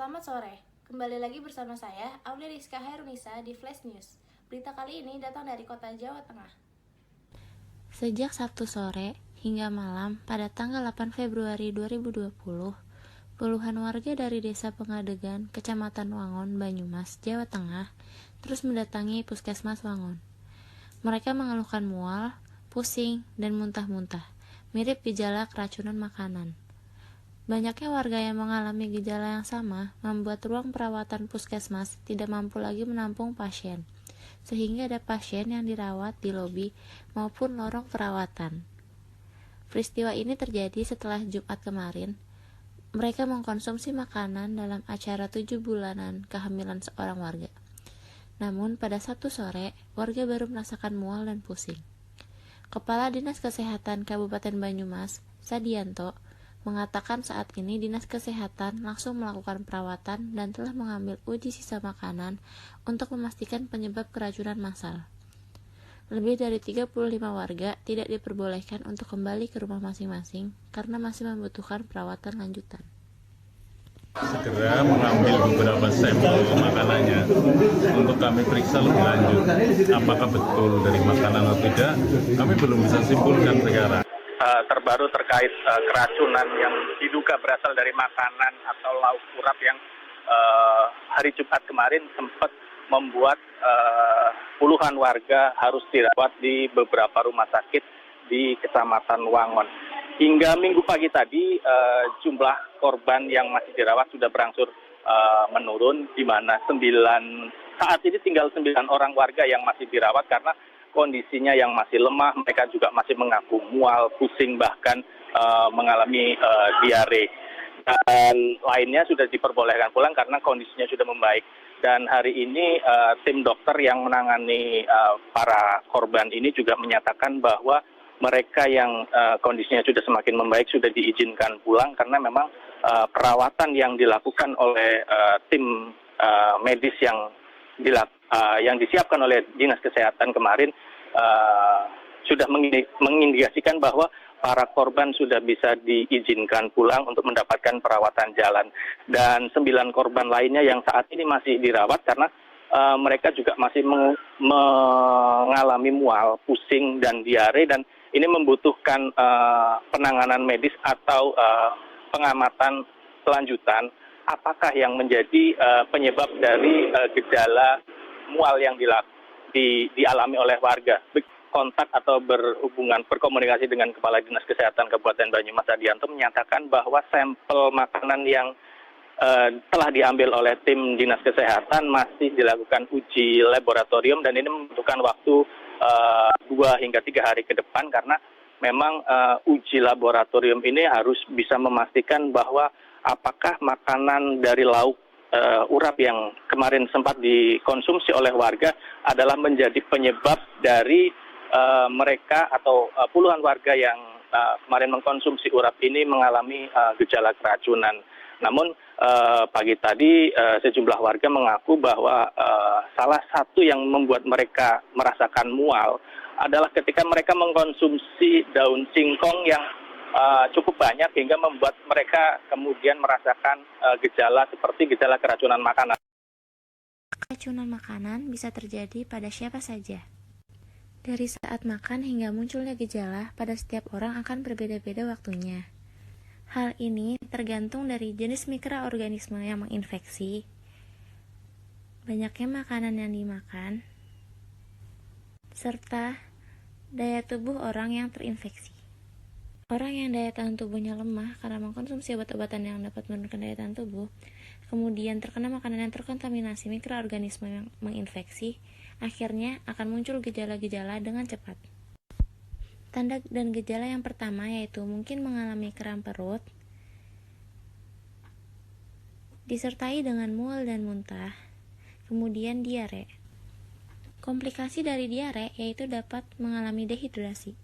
Selamat sore, kembali lagi bersama saya, Aulia Rizka Herunisa di Flash News. Berita kali ini datang dari kota Jawa Tengah. Sejak Sabtu sore hingga malam pada tanggal 8 Februari 2020, puluhan warga dari Desa Pengadegan, Kecamatan Wangon, Banyumas, Jawa Tengah, terus mendatangi Puskesmas Wangon. Mereka mengeluhkan mual, pusing, dan muntah-muntah, mirip gejala keracunan makanan. Banyaknya warga yang mengalami gejala yang sama membuat ruang perawatan puskesmas tidak mampu lagi menampung pasien, sehingga ada pasien yang dirawat di lobi maupun lorong perawatan. Peristiwa ini terjadi setelah Jumat kemarin, mereka mengkonsumsi makanan dalam acara 7 bulanan kehamilan seorang warga. Namun pada Sabtu sore, warga baru merasakan mual dan pusing. Kepala Dinas Kesehatan Kabupaten Banyumas, Sadianto, mengatakan saat ini Dinas Kesehatan langsung melakukan perawatan dan telah mengambil uji sisa makanan untuk memastikan penyebab keracunan massal. Lebih dari 35 warga tidak diperbolehkan untuk kembali ke rumah masing-masing karena masih membutuhkan perawatan lanjutan. Segera mengambil beberapa sampel makanannya untuk kami periksa lebih lanjut apakah betul dari makanan atau tidak, kami belum bisa simpulkan sekarang. Terbaru terkait keracunan yang diduga berasal dari makanan atau lauk urap yang hari Jumat kemarin sempat membuat puluhan warga harus dirawat di beberapa rumah sakit di Kecamatan Wangon. Hingga minggu pagi tadi jumlah korban yang masih dirawat sudah berangsur menurun, di mana saat ini tinggal 9 orang warga yang masih dirawat karena kondisinya yang masih lemah. Mereka juga masih mengaku mual, pusing, bahkan mengalami diare. Dan lainnya sudah diperbolehkan pulang karena kondisinya sudah membaik. Dan hari ini tim dokter yang menangani para korban ini juga menyatakan bahwa mereka yang kondisinya sudah semakin membaik sudah diizinkan pulang karena memang perawatan yang dilakukan oleh tim medis yang disiapkan oleh Dinas Kesehatan kemarin sudah mengindikasikan bahwa para korban sudah bisa diizinkan pulang untuk mendapatkan perawatan jalan. Dan 9 korban lainnya yang saat ini masih dirawat karena mereka juga masih mengalami mual, pusing, dan diare, dan ini membutuhkan penanganan medis atau pengamatan selanjutan apakah yang menjadi penyebab dari gejala mual yang dialami oleh warga. Kontak atau berkomunikasi dengan Kepala Dinas Kesehatan Kabupaten Banyumas Sadianto menyatakan bahwa sampel makanan yang telah diambil oleh tim Dinas Kesehatan masih dilakukan uji laboratorium dan ini membutuhkan waktu 2 hingga 3 hari ke depan karena memang uji laboratorium ini harus bisa memastikan bahwa apakah makanan dari lauk urap yang kemarin sempat dikonsumsi oleh warga adalah menjadi penyebab dari mereka atau puluhan warga yang kemarin mengkonsumsi urap ini mengalami gejala keracunan. Namun pagi tadi sejumlah warga mengaku bahwa salah satu yang membuat mereka merasakan mual adalah ketika mereka mengkonsumsi daun singkong yang cukup banyak hingga membuat mereka kemudian merasakan gejala seperti gejala keracunan makanan. Keracunan makanan bisa terjadi pada siapa saja. Dari saat makan hingga munculnya gejala pada setiap orang akan berbeda-beda waktunya. Hal ini tergantung dari jenis mikroorganisme yang menginfeksi, banyaknya makanan yang dimakan, serta daya tubuh orang yang terinfeksi. Orang yang daya tahan tubuhnya lemah karena mengkonsumsi obat-obatan yang dapat menurunkan daya tahan tubuh, kemudian terkena makanan yang terkontaminasi mikroorganisme yang menginfeksi, akhirnya akan muncul gejala-gejala dengan cepat. Tanda dan gejala yang pertama yaitu mungkin mengalami kram perut, disertai dengan mual dan muntah, kemudian diare. Komplikasi dari diare yaitu dapat mengalami dehidrasi.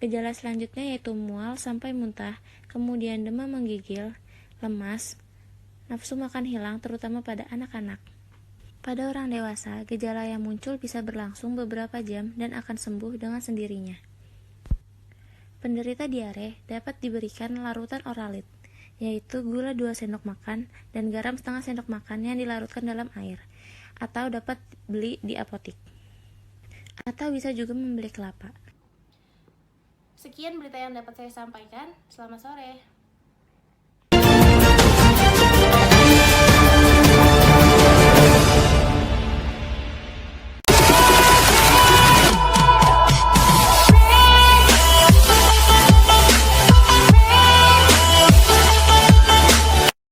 Gejala selanjutnya yaitu mual sampai muntah, kemudian demam menggigil, lemas, nafsu makan hilang terutama pada anak-anak. Pada orang dewasa, gejala yang muncul bisa berlangsung beberapa jam dan akan sembuh dengan sendirinya. Penderita diare dapat diberikan larutan Oralit yaitu gula 2 sendok makan dan garam setengah sendok makan yang dilarutkan dalam air, atau dapat beli di apotik. Atau bisa juga membeli kelapa. Sekian berita yang dapat saya sampaikan. Selamat sore.